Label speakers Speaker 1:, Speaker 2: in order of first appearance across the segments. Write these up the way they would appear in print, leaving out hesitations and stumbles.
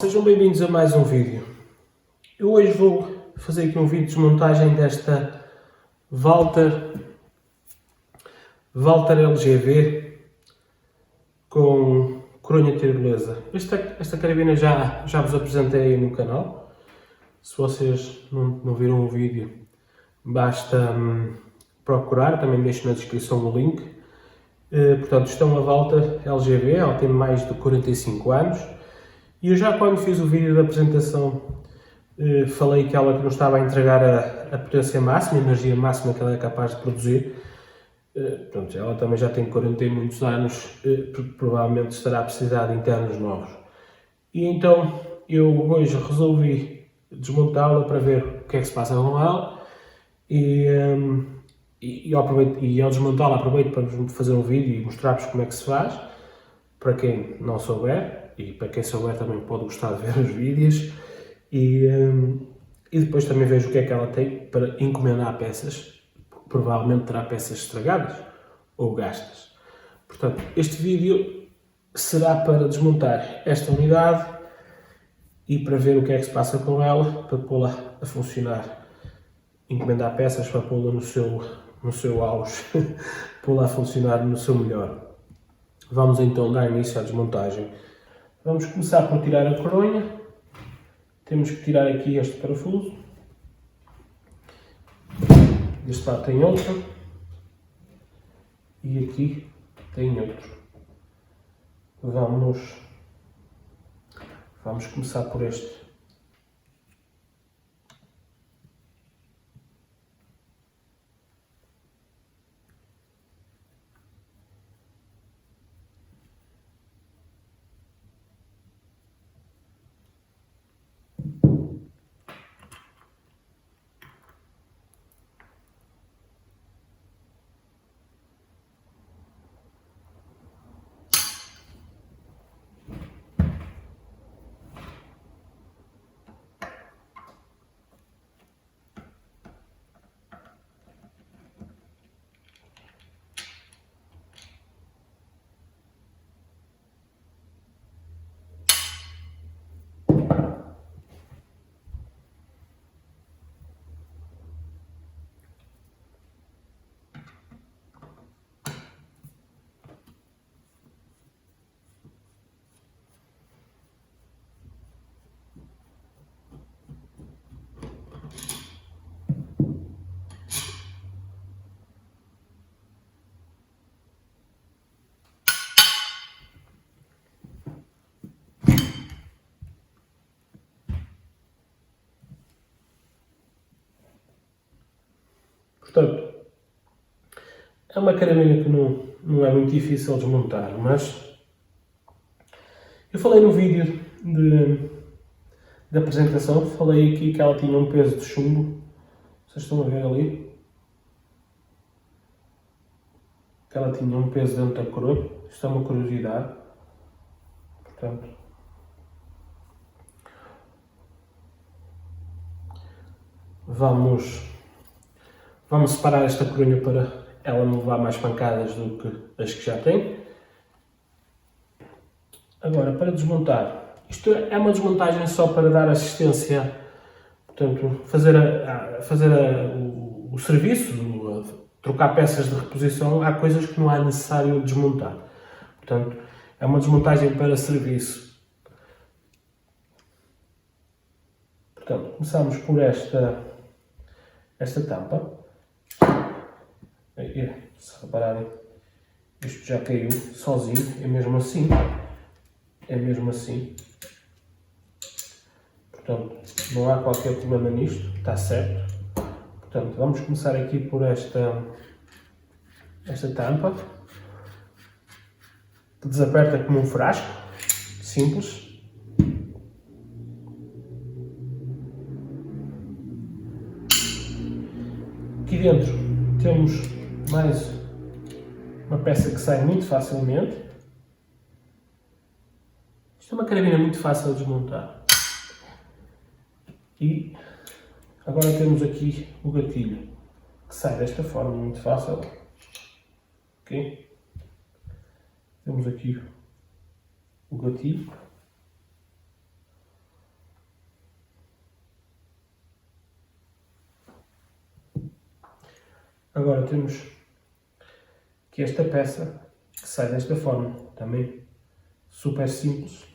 Speaker 1: Sejam bem-vindos a mais um vídeo. Eu hoje vou fazer aqui um vídeo de desmontagem desta Walther LGV com coronha tirolesa. Esta carabina já vos apresentei aí no canal. Se vocês não viram o vídeo, basta procurar, também deixo na descrição o link. Portanto, isto é uma Walther LGV, ela tem mais de 45 anos. E eu já quando fiz o vídeo da apresentação falei que ela não estava a entregar a potência máxima, a energia máxima que ela é capaz de produzir. Pronto, ela também já tem 40 e muitos anos, provavelmente estará a precisar de internos novos. E então eu hoje resolvi desmontá-la para ver o que é que se passa com ela e ao desmontá-la aproveito para fazer um vídeo e mostrar-vos como é que se faz, para quem não souber. E para quem souber também pode gostar de ver os vídeos e depois também vejo o que é que ela tem para encomendar peças, porque provavelmente terá peças estragadas ou gastas. Portanto, este vídeo será para desmontar esta unidade e para ver o que é que se passa com ela, para pô-la a funcionar, encomendar peças para pô-la no seu auge, pô-la a funcionar no seu melhor. Vamos então dar início à desmontagem. Vamos começar por tirar a coronha. Temos que tirar aqui este parafuso. Deste lado tem outro. E aqui tem outro. Vamos começar por este. Portanto, é uma carabina que não é muito difícil de desmontar, mas eu falei no vídeo de apresentação, falei aqui que ela tinha um peso de chumbo. Vocês estão a ver ali? Que ela tinha um peso dentro da coroa. Isto é uma curiosidade. Portanto, vamos separar esta coronha para ela não levar mais pancadas do que as que já tem. Agora, para desmontar, isto é uma desmontagem só para dar assistência, portanto, fazer o serviço, trocar peças de reposição. Há coisas que não é necessário desmontar. Portanto, é uma desmontagem para serviço. Portanto, começamos por esta tampa. Se repararem, isto já caiu sozinho, é mesmo assim. Portanto, não há qualquer problema nisto, está certo. Portanto, vamos começar aqui por esta tampa, que desaperta como um frasco, simples. Aqui dentro temos mais uma peça que sai muito facilmente. Isto é uma carabina muito fácil de desmontar. E agora temos aqui o gatilho, que sai desta forma, muito fácil. Ok? Temos aqui o gatilho. Agora temos aqui esta peça que sai desta forma, também super simples.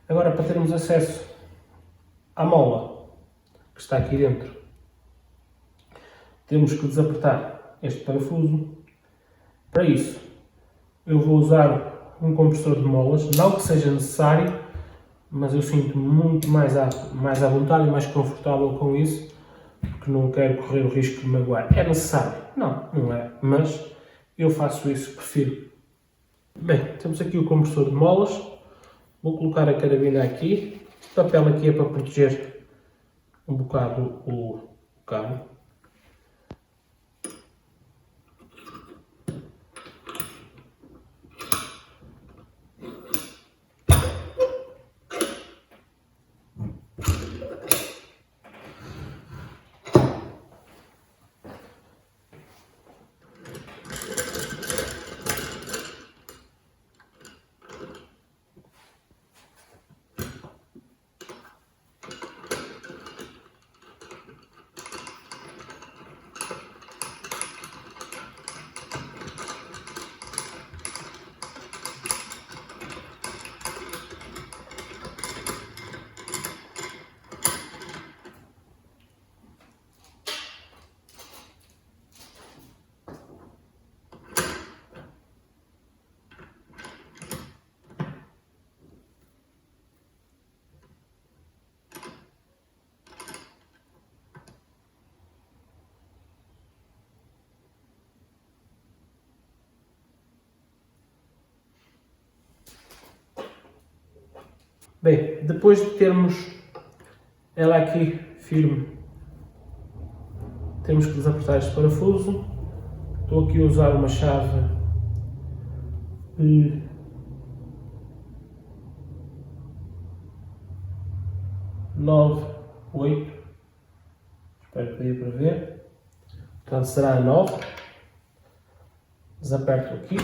Speaker 1: Agora, para termos acesso à mola que está aqui dentro, temos que desapertar este parafuso. Para isso, eu vou usar um compressor de molas, não que seja necessário, mas eu sinto-me muito mais à vontade e mais confortável com isso, porque não quero correr o risco de magoar. É necessário? Não, não é, mas eu faço isso, prefiro. Bem, temos aqui o compressor de molas. Vou colocar a carabina aqui. O papel aqui é para proteger um bocado o cabo. Bem, depois de termos ela aqui firme, temos que desapertar este parafuso. Estou aqui a usar uma chave 9, 8, espero que dê para ver, portanto será a 9, desaperto aqui.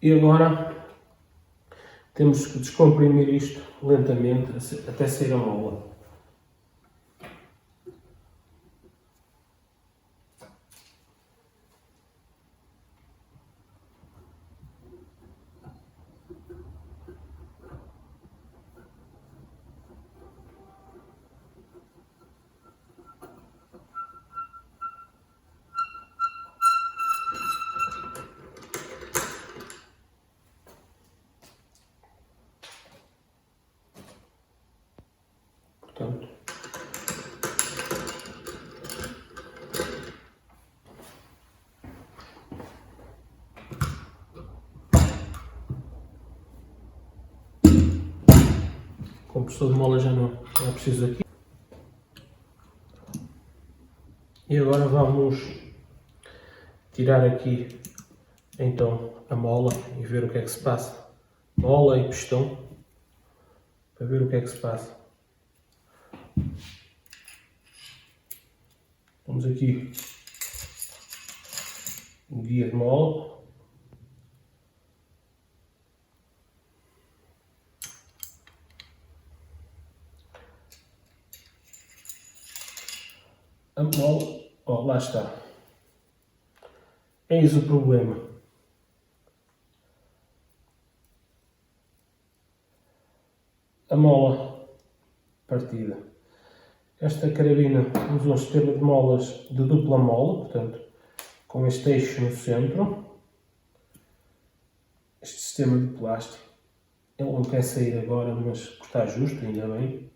Speaker 1: E agora temos que descomprimir isto lentamente até sair a mola. Portanto, o compressor de mola já não é preciso aqui. E agora vamos tirar aqui então a mola e ver o que é que se passa. Mola e pistão, para ver o que é que se passa. Temos aqui o guia de mola. A mola, oh, lá está. Eis o problema. A mola partida. Esta carabina usa um sistema de molas de dupla mola, portanto, com este eixo no centro. Este sistema de plástico. Ele não quer sair agora, mas está justo, ainda bem.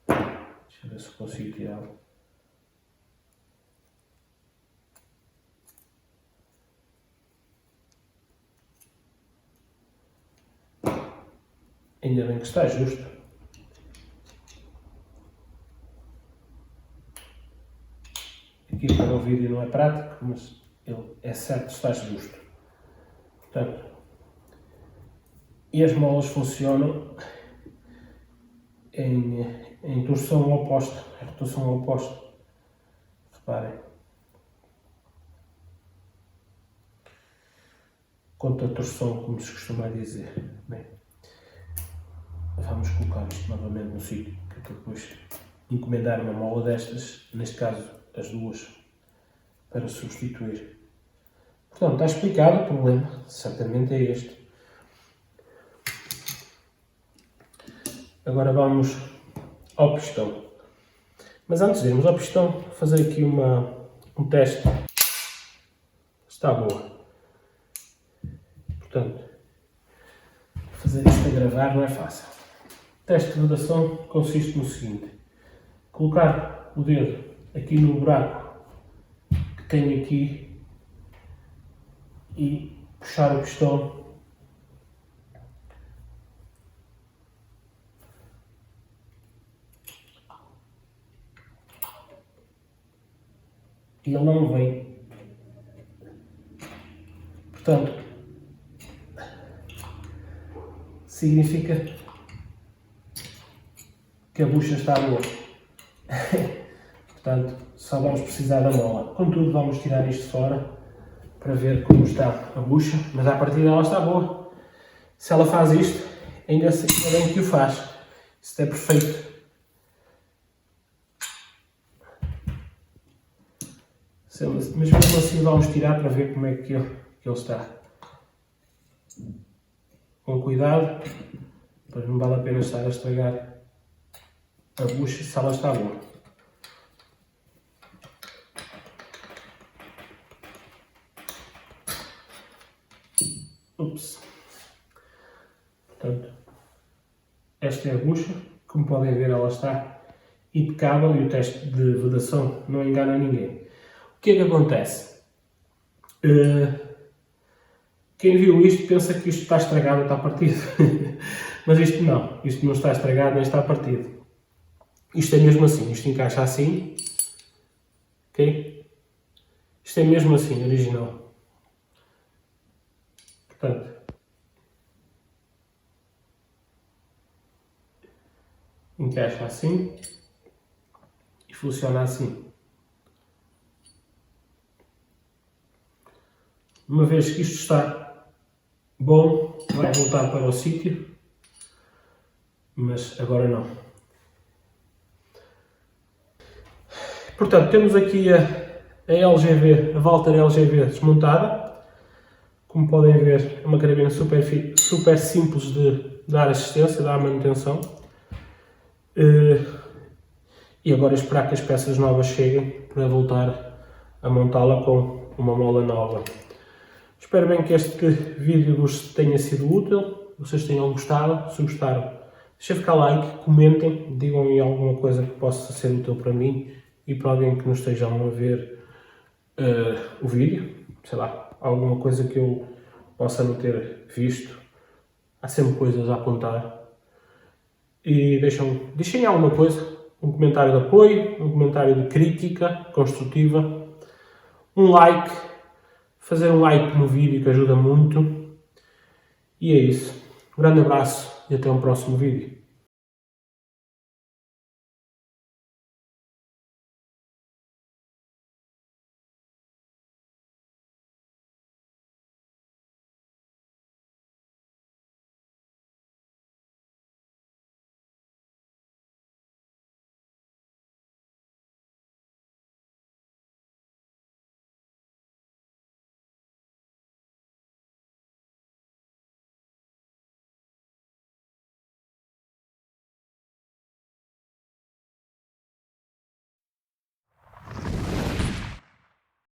Speaker 1: Deixa eu ver se consigo tirá-lo. Ainda bem que está justo. Aqui para o vídeo não é prático, mas ele é certo que está justo. Portanto, e as molas funcionam em torção oposta. É rotação oposta. Reparem. Contra torção, como se costuma dizer. Bem, vamos colocar isto novamente no sítio, que é para depois encomendar uma mola destas, neste caso as duas, para substituir. Portanto, está explicado o problema, certamente é este. Agora vamos ao pistão. Mas antes de irmos ao pistão, vou fazer aqui um teste. Está boa. Portanto, fazer isto a gravar não é fácil. O teste de vedação consiste no seguinte: colocar o dedo aqui no buraco que tenho aqui e puxar o pistão e ele não vem. Portanto, significa que a bucha está boa. Portanto, só vamos precisar da mola. Contudo, vamos tirar isto fora para ver como está a bucha, mas à partida ela está boa. Se ela faz isto, ainda bem que o faz. Isto é perfeito. Mas mesmo assim vamos tirar para ver como é que ele está. Com cuidado, pois não vale a pena estar a estragar a bucha se ela está boa. Ups. Portanto, esta é a bucha. Como podem ver, ela está impecável e o teste de vedação não engana ninguém. O que é que acontece? Quem viu isto pensa que isto está estragado ou está partido. Mas isto não está estragado nem está partido. Isto é mesmo assim, isto encaixa assim. Ok? Isto é mesmo assim, original. Portanto, encaixa assim e funciona assim. Uma vez que isto está bom, vai voltar para o sítio, mas agora não. Portanto, temos aqui a LGV, a Walther LGV desmontada. Como podem ver, é uma carabina super simples de dar assistência, dar manutenção. E agora esperar que as peças novas cheguem para voltar a montá-la com uma mola nova. Espero bem que este vídeo vos tenha sido útil, vocês tenham gostado. Se gostaram, deixem ficar like, comentem, digam aí alguma coisa que possa ser útil para mim e para alguém que não esteja a ver o vídeo. Sei lá, alguma coisa que eu possa não ter visto. Há sempre coisas a apontar. E deixem alguma coisa, um comentário de apoio, um comentário de crítica construtiva, um like, fazer um like no vídeo que ajuda muito. E é isso. Um grande abraço e até um próximo vídeo.